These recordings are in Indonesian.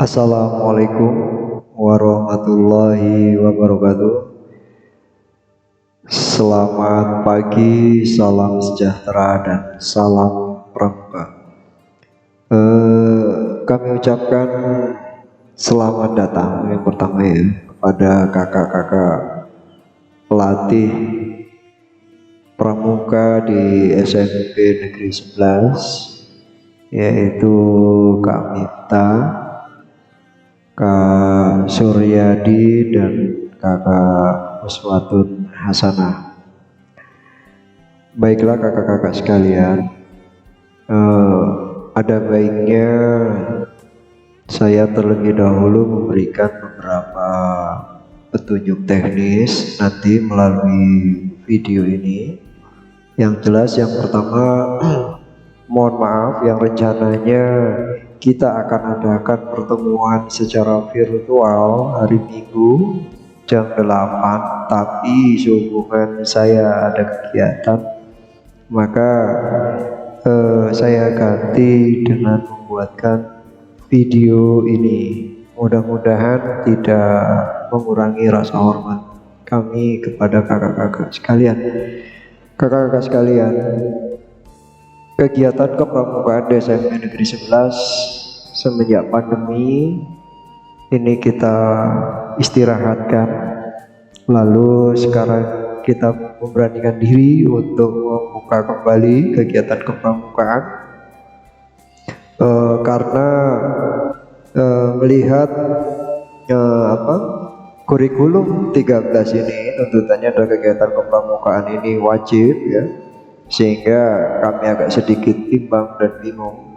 Assalamualaikum warahmatullahi wabarakatuh. Selamat pagi, salam sejahtera dan salam pramuka. Kami ucapkan selamat datang yang pertama ya kepada kakak-kakak pelatih pramuka di SMP Negeri 11, yaitu Kak Miftah, Kak Suryadi, dan Kakak Uswatun Hasanah. Baiklah kakak-kakak sekalian, ada baiknya saya terlebih dahulu memberikan beberapa petunjuk teknis nanti melalui video ini. Yang jelas yang pertama, mohon maaf yang rencananya kita akan adakan pertemuan secara virtual hari Minggu jam 8, tapi sehubungan saya ada kegiatan, maka saya ganti dengan membuatkan video ini. Mudah-mudahan tidak mengurangi rasa hormat kami kepada kakak-kakak sekalian. Kakak-kakak sekalian, kegiatan kepramukaan di SMP Negeri 11 semenjak pandemi ini kita istirahatkan, lalu sekarang kita memberanikan diri untuk membuka kembali kegiatan kepramukaan karena melihat kurikulum 13 ini tuntutannya ada kegiatan kepramukaan ini wajib ya, sehingga kami agak sedikit bimbang dan bingung.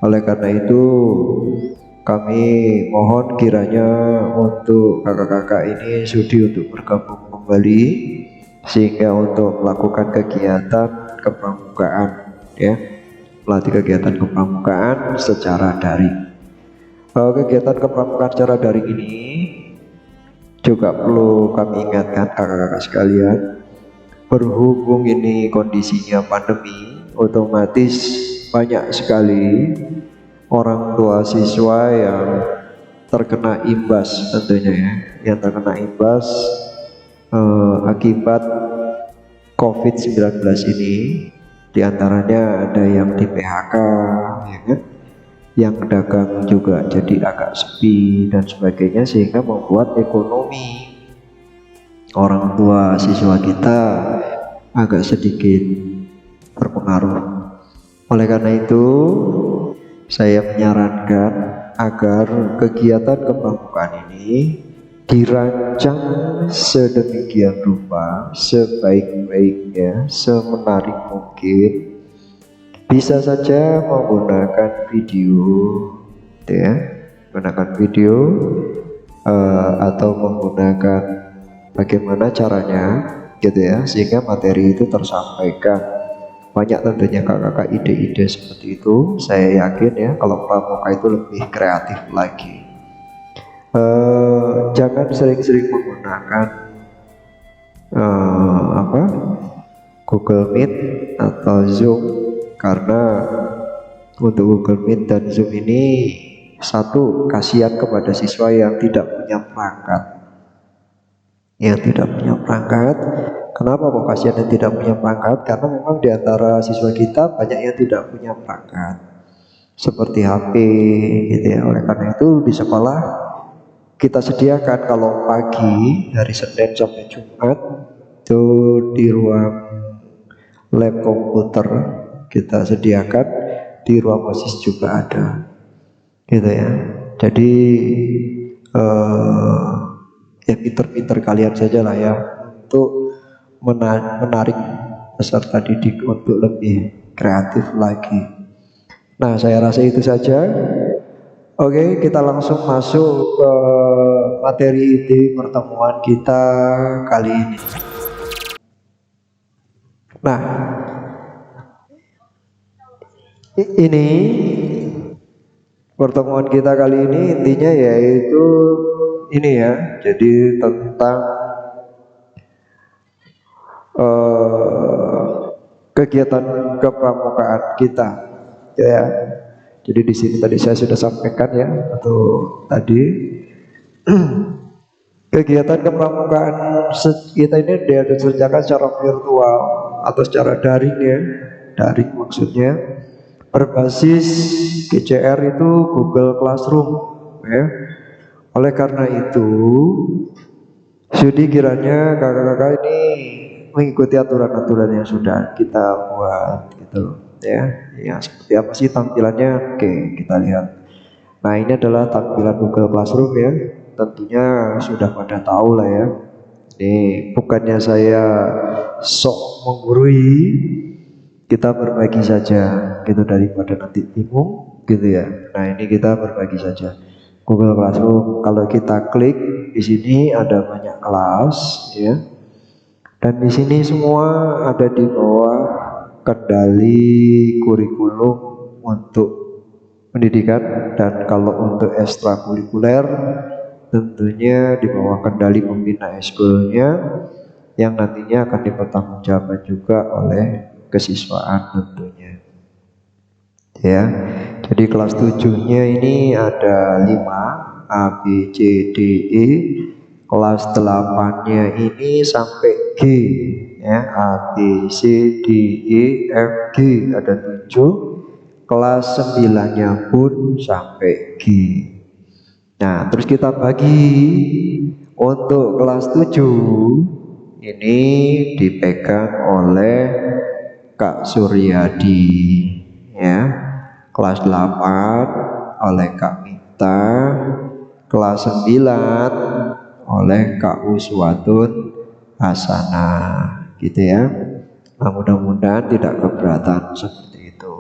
Oleh karena itu kami mohon kiranya untuk kakak-kakak ini sudi untuk bergabung kembali, sehingga untuk melakukan kegiatan kepramukaan ya, melatih kegiatan kepramukaan secara daring. Kegiatan kepramukaan secara daring ini juga perlu kami ingatkan kakak-kakak sekalian, berhubung ini kondisinya pandemi, otomatis banyak sekali orang tua siswa yang terkena imbas tentunya ya, yang terkena imbas akibat COVID-19 ini. Diantaranya ada yang di PHK ya kan, yang dagang juga jadi agak sepi dan sebagainya, sehingga membuat ekonomi orang tua siswa kita agak sedikit berpengaruh. Oleh karena itu saya menyarankan agar kegiatan kepramukaan ini dirancang sedemikian rupa, sebaik-baiknya, semenarik mungkin. Bisa saja menggunakan video ya, menggunakan video atau menggunakan bagaimana caranya gitu ya, sehingga materi itu tersampaikan. Banyak tentunya kakak-kakak ide-ide seperti itu. Saya yakin ya kalau pramuka itu lebih kreatif lagi. Jangan sering-sering menggunakan Google Meet atau Zoom, karena untuk Google Meet dan Zoom ini, satu, kasihan kepada siswa yang tidak punya perangkat. Kenapa kok kasihan yang tidak punya perangkat? Karena memang di antara siswa kita banyak yang tidak punya perangkat seperti HP gitu ya. Oleh karena itu di sekolah kita sediakan kalau pagi dari Senin sampai Jumat itu di ruang lab komputer kita sediakan, di ruang OSIS juga ada gitu ya. Jadi ya pinter-pinter kalian saja lah ya untuk menarik peserta didik untuk lebih kreatif lagi. Nah, saya rasa itu saja. Oke, kita langsung masuk ke materi inti pertemuan kita kali ini. Nah, ini pertemuan kita kali ini intinya yaitu ini ya, jadi tentang kegiatan kepramukaan kita ya. Jadi di sini tadi saya sudah sampaikan ya, atau tadi kegiatan kepramukaan kita ini dikerjakan secara virtual atau secara daring ya, daring maksudnya berbasis GCR itu Google Classroom ya. Oleh karena itu, Sudi kiranya kakak-kakak ini mengikuti aturan-aturan yang sudah kita buat gitu loh ya. Ya seperti apa sih tampilannya? Oke, kita lihat. Nah, ini adalah tampilan Google Classroom ya. Tentunya sudah pada tahu lah ya. Ini bukannya saya sok menggurui, kita berbagi saja gitu daripada nanti bingung gitu ya. Nah, ini kita berbagi saja. Google Classroom, kalau kita klik di sini ada banyak kelas ya. Dan di sini semua ada di bawah kendali kurikulum untuk pendidikan, dan kalau untuk ekstrakurikuler tentunya di bawah kendali pembina ekskulnya yang nantinya akan dipertanggungjawabkan juga oleh kesiswaan tentunya ya. Jadi kelas 7-nya ini ada 5 A, B, C, D, E. Kelas 8-nya ini sampai G ya, A, B, C, D, E, F, G ada 7. Kelas 9-nya pun sampai G. Nah, terus kita bagi untuk kelas 7 ini dipegang oleh Kak Suryadi ya. Kelas 8 oleh Kak Mita, kelas 9 oleh Kak Uswatun Hasana gitu ya. Nah, mudah-mudahan tidak keberatan seperti itu.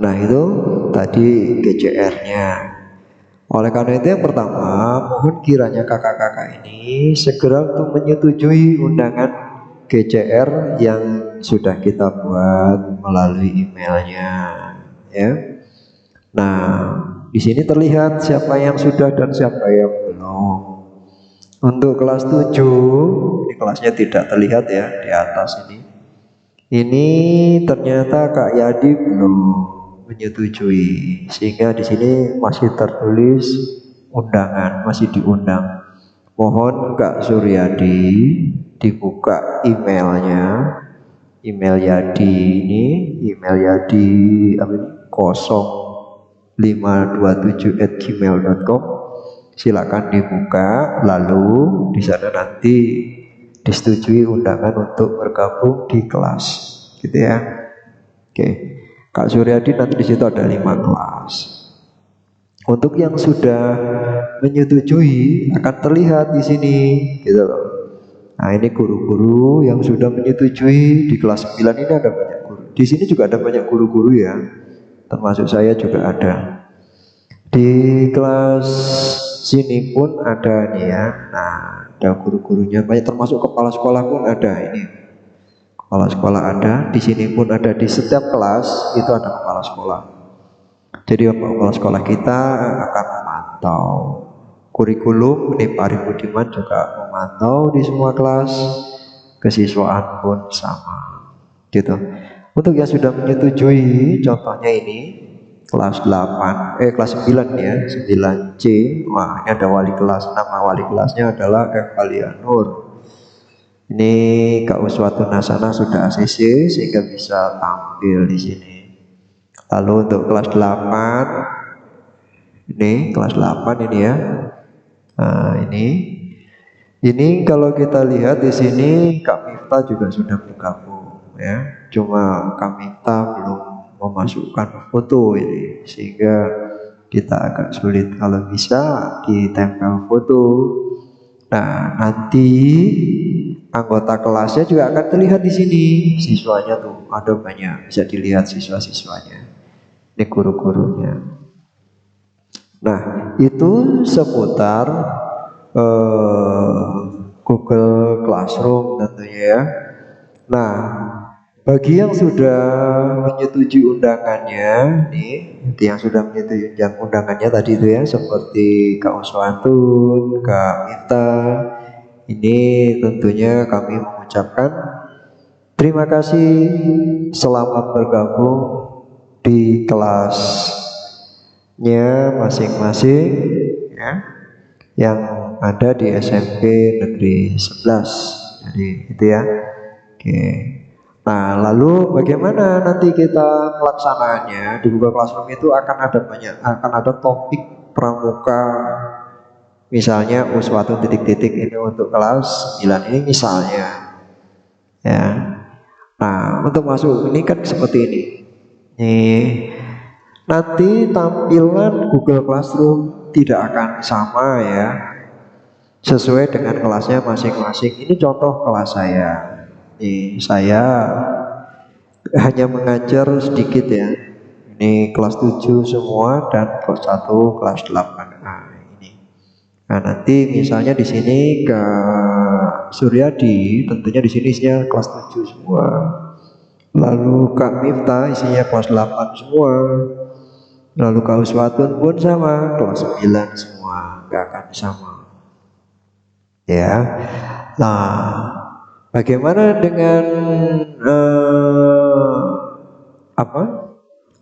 Nah, itu tadi GCR-nya. Oleh karena itu yang pertama, mohon kiranya kakak-kakak ini segera untuk menyetujui undangan GCR yang sudah kita buat melalui emailnya ya. Nah, di sini terlihat siapa yang sudah dan siapa yang belum. Untuk kelas 7, ini kelasnya tidak terlihat ya di atas ini. Ini ternyata Kak Yadi belum menyetujui, sehingga di sini masih tertulis undangan, masih diundang. Mohon Kak Suryadi dibuka emailnya, email Yadi ini, email Yadi apa ini 0527@gmail.com. Silakan dibuka, lalu di sana nanti disetujui undangan untuk bergabung di kelas, gitu ya. Oke, Kak Suryadi nanti di situ ada 5 kelas. Untuk yang sudah menyetujui akan terlihat di sini, gitu loh. Nah, ini guru-guru yang sudah menyetujui di kelas 9 ini ada banyak guru. Di sini juga ada banyak guru-guru ya, termasuk saya juga ada. Di kelas sini pun ada nih ya. Nah, ada guru-gurunya banyak, termasuk kepala sekolah pun ada ini. Kepala sekolah ada, di sini pun ada, di setiap kelas itu ada kepala sekolah. Jadi kepala sekolah kita akan memantau kurikulum. Ini Pak Arif Budiman juga memantau di semua kelas, kesiswaan pun sama gitu. Untuk yang sudah menyetujui, contohnya ini kelas 8, kelas 9 ya, 9C. Wah, ini ada wali kelas, nama wali kelasnya adalah Evalia Nur. Ini Kak Uswatun Hasana sudah ACC sehingga bisa tampil di sini. Lalu untuk kelas 8, ini kelas 8 ini ya. Nah, ini kalau kita lihat di sini Kak Miftah juga sudah bergabung ya. Cuma Kak Miftah belum memasukkan foto ini, sehingga kita agak sulit. Kalau bisa ditempel foto. Nah, nanti anggota kelasnya juga akan terlihat di sini. Siswanya tuh ada banyak, bisa dilihat siswa-siswanya. Ini guru-gurunya. Nah, itu seputar Google Classroom tentunya ya. Nah, bagi yang sudah menyetujui undangannya nih, yang sudah menyetujui undangannya tadi itu ya, seperti Kak Uswatun, Kak Mita, ini tentunya kami mengucapkan terima kasih, selamat bergabung di kelasnya masing-masing ya, yang ada di SMP Negeri 11. Jadi itu ya. Oke. Nah, lalu bagaimana nanti kita pelaksanaannya di Google Classroom itu akan ada topik pramuka, misalnya uswatu titik-titik ini untuk kelas 9 ini misalnya ya. Nah, untuk masuk ini kan seperti ini nih, nanti tampilan Google Classroom tidak akan sama ya, sesuai dengan kelasnya masing-masing. Ini contoh kelas saya nih, saya hanya mengajar sedikit ya, ini kelas 7 semua dan kelas 1 kelas 8. Nah, nanti misalnya di sini ke Suryadi, tentunya di sini isinya kelas 7 semua. Lalu Kak Miftah isinya kelas 8 semua. Lalu Kak Uswatun pun sama, kelas 9 semua, nggak akan sama. Ya. Nah, bagaimana dengan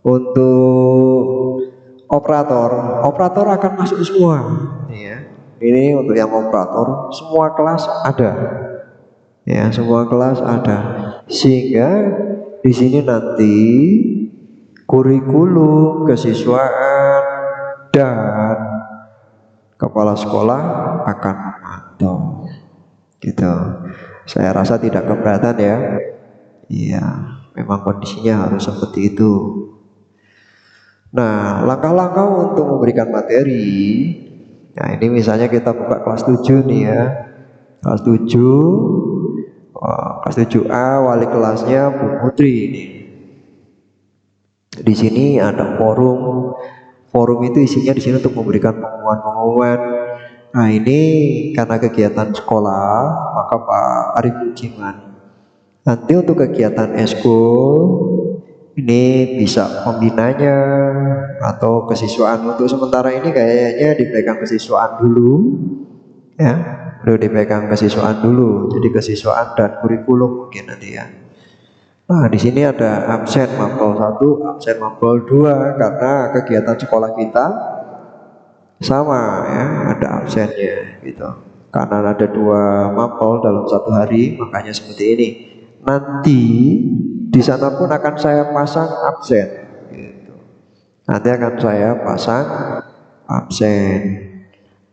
untuk operator? Operator akan masuk semua ya. Ini untuk yang operator, semua kelas ada ya, semua kelas ada, sehingga di sini nanti kurikulum, kesiswaan, dan kepala sekolah akan memantau gitu. Saya rasa tidak keberatan ya. Iya, memang kondisinya harus seperti itu. Nah, langkah-langkah untuk memberikan materi. Nah, ini misalnya kita buka kelas 7 nih ya. Kelas 7, kelas 7A, wali kelasnya Bu Putri ini. Di sini ada forum. Forum itu isinya di sini untuk memberikan pengumuman-pengumuman. Nah, ini karena kegiatan sekolah, maka Pak Arif Budiman nanti untuk kegiatan eskul ini bisa pembinanya atau kesiswaan. Untuk sementara ini kayaknya dipegang kesiswaan dulu ya, udah dipegang kesiswaan dulu, jadi kesiswaan dan kurikulum mungkin nanti ya. Nah, di sini ada absen mapel 1, absen mapel 2, karena kegiatan sekolah kita sama ya, ada absennya gitu. Karena ada 2 mapel dalam 1 hari, makanya seperti ini. Nanti di sana pun akan saya pasang absen gitu. Nanti akan saya pasang absen.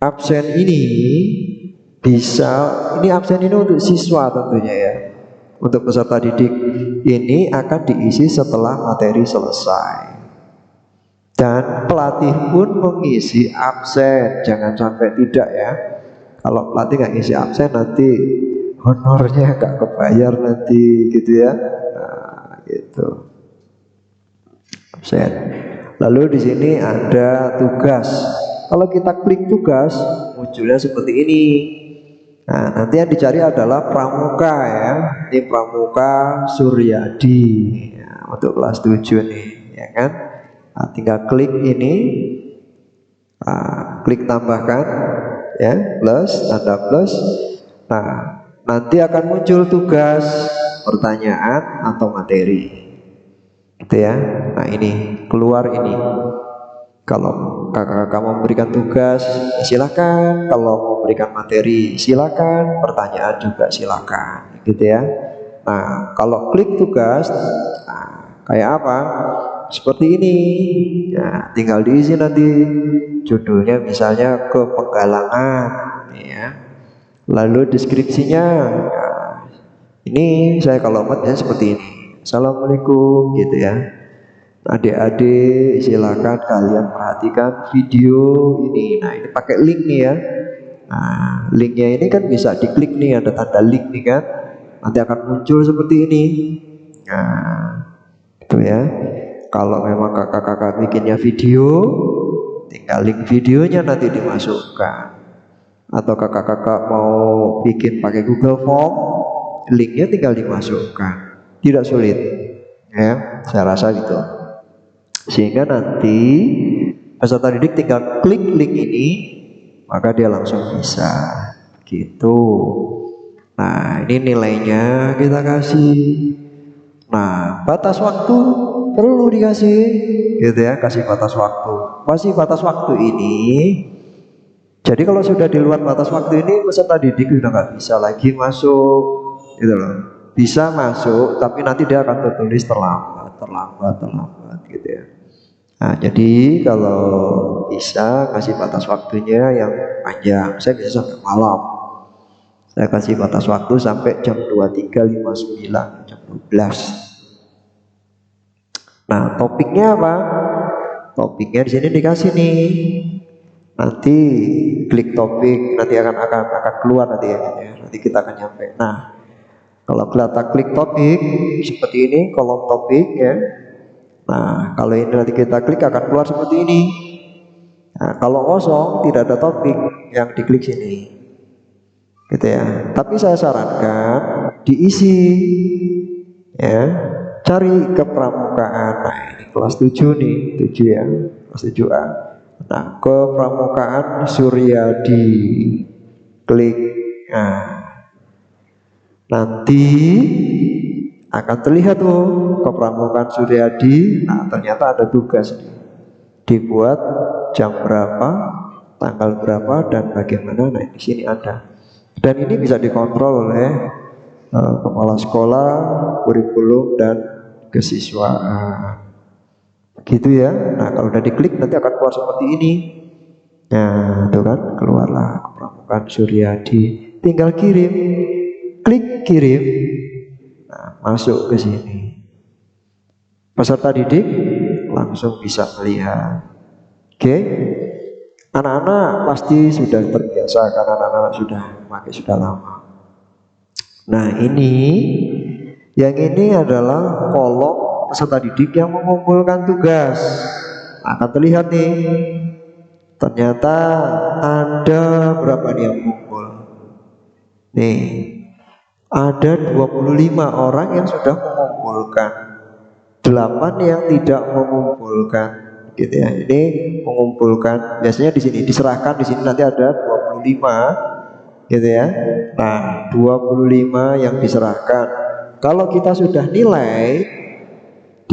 Absen ini bisa, ini absen ini untuk siswa tentunya ya. Untuk peserta didik ini akan diisi setelah materi selesai. Dan pelatih pun mengisi absen, jangan sampai tidak ya. Kalau pelatih nggak ngisi absen nanti honornya nggak kebayar nanti gitu ya. Nah, gitu. Absen. Lalu di sini ada tugas. Kalau kita klik tugas, munculnya seperti ini. Nah, nanti yang dicari adalah pramuka ya. Ini pramuka Suryadi ya, untuk kelas 7 nih, ya kan? Nah, tinggal klik ini, klik tambahkan ya, plus, tanda plus. Nah, nanti akan muncul tugas, pertanyaan atau materi gitu ya. Nah, ini keluar ini. Kalau kakak-kakak mau memberikan tugas silakan, kalau mau memberikan materi silakan, pertanyaan juga silakan gitu ya. Nah, kalau klik tugas, nah, kayak apa? Seperti ini ya, tinggal diisi nanti judulnya, misalnya ke Penggalangan ya. Lalu deskripsinya ya, ini saya kalau buatnya seperti ini, Assalamualaikum gitu ya. Adik-adik silakan kalian perhatikan video ini. Nah, ini pakai link nih ya. Nah, linknya ini kan bisa diklik nih, ada tanda link nih kan, nanti akan muncul seperti ini. Nah, itu ya. Kalau memang kakak-kakak bikinnya video, tinggal link videonya nanti dimasukkan. Atau kakak-kakak mau bikin pakai Google Form, linknya tinggal dimasukkan, tidak sulit ya, saya rasa gitu. Sehingga nanti peserta didik tinggal klik link ini, maka dia langsung bisa gitu. Nah, ini nilainya kita kasih. Nah, batas waktu perlu dikasih gitu ya, kasih batas waktu. Masih batas waktu ini, jadi kalau sudah di luar batas waktu ini peserta didik sudah nggak bisa lagi masuk gitu loh. Bisa masuk tapi nanti dia akan tertulis terlambat gitu ya. Nah, jadi kalau bisa kasih batas waktunya yang panjang. Saya bisa sampai malam. Saya kasih batas waktu sampai jam 23.59, jam 12. Nah, topiknya apa? Topiknya di sini dikasih nih. Nanti klik topik, nanti akan keluar nanti ya. Nanti kita akan nyampe. Nah, kalau kita klik topik seperti ini, kolom topik ya. Nah, kalau ini nanti kita klik akan keluar seperti ini. Nah, kalau kosong tidak ada topik yang diklik sini, gitu ya. Tapi saya sarankan diisi, ya. Cari kepramukaan. Nah, ini kelas 7 nih, 7 ya, kelas 7A. Nah, kepramukaan Suryadi, klik. Nah, nanti akan terlihat tuh kepramukaan Suryadi. Nah, ternyata ada tugas nih. Dibuat jam berapa, tanggal berapa, dan bagaimana. Nah, di sini ada. Dan ini bisa dikontrol oleh kepala sekolah, kurikulum dan kesiswaan. Gitu ya. Nah, kalau udah diklik nanti akan keluar seperti ini. Nah, itu kan keluarlah kepramukaan Suryadi. Tinggal kirim. Klik kirim. Nah, masuk ke sini. Peserta didik langsung bisa melihat. Oke. Anak-anak pasti sudah terbiasa karena anak-anak sudah pakai sudah lama. Nah, yang ini adalah kolom peserta didik yang mengumpulkan tugas. Akan terlihat nih. Ternyata ada berapa nih yang mengumpul? Nih. Ada 25 orang yang sudah mengumpulkan, 8 yang tidak mengumpulkan, gitu ya. Ini mengumpulkan, biasanya di sini diserahkan, di sini nanti ada 25, gitu ya. Nah, 25 yang diserahkan. Kalau kita sudah nilai,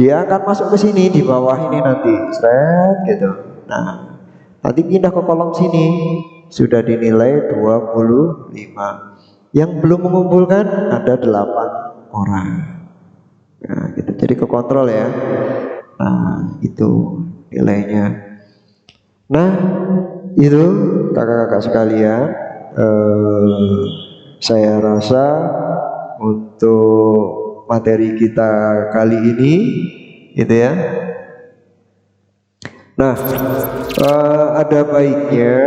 dia akan masuk ke sini di bawah ini nanti, seret gitu. Nah, nanti pindah ke kolom sini, sudah dinilai 25. Yang belum mengumpulkan ada 8 orang. Nah, gitu. Jadi ke kontrol ya. Nah, itu nilainya. Nah, itu kakak-kakak sekalian, saya rasa untuk materi kita kali ini, gitu ya. Nah, ada baiknya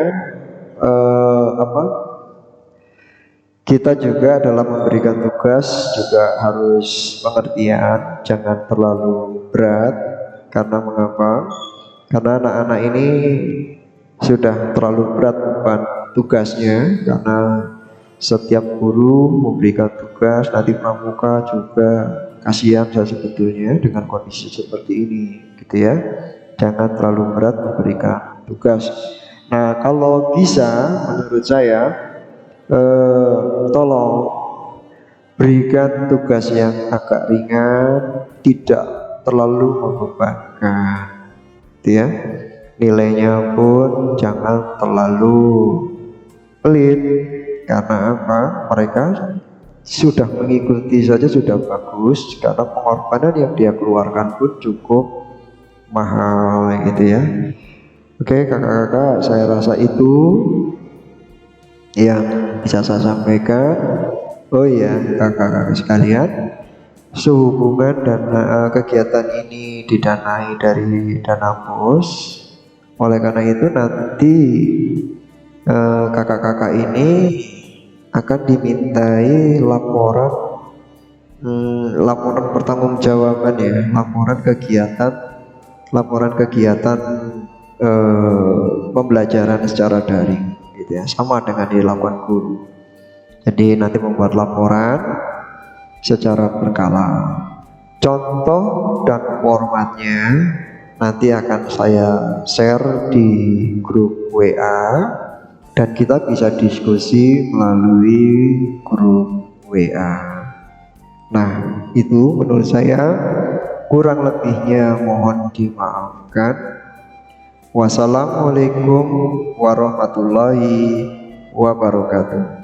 kita juga dalam memberikan tugas juga harus pengertian, jangan terlalu berat. Karena mengapa? Karena anak-anak ini sudah terlalu berat beban tugasnya, karena setiap guru memberikan tugas, nanti pramuka juga kasihan saya sebetulnya dengan kondisi seperti ini, gitu ya. Jangan terlalu berat memberikan tugas. Nah, kalau bisa menurut saya tolong berikan tugas yang agak ringan, tidak terlalu membebankan, gitu ya. Nilainya pun jangan terlalu pelit, karena apa? Mereka sudah mengikuti saja sudah bagus, karena pengorbanan yang dia keluarkan pun cukup mahal, gitu ya. Oke, kakak-kakak, saya rasa itu yang bisa saya sampaikan. Oh iya, kakak-kakak sekalian, sehubungan dan kegiatan ini didanai dari dana BOS. Oleh karena itu nanti kakak-kakak ini akan dimintai laporan pertanggungjawaban ya, laporan kegiatan pembelajaran secara daring, gitu ya, sama dengan dilakukan guru. Jadi nanti membuat laporan secara berkala. Contoh dan formatnya nanti akan saya share di grup WA, dan kita bisa diskusi melalui grup WA. Nah, itu menurut saya kurang lebihnya mohon dimaafkan. Wassalamualaikum warahmatullahi wabarakatuh.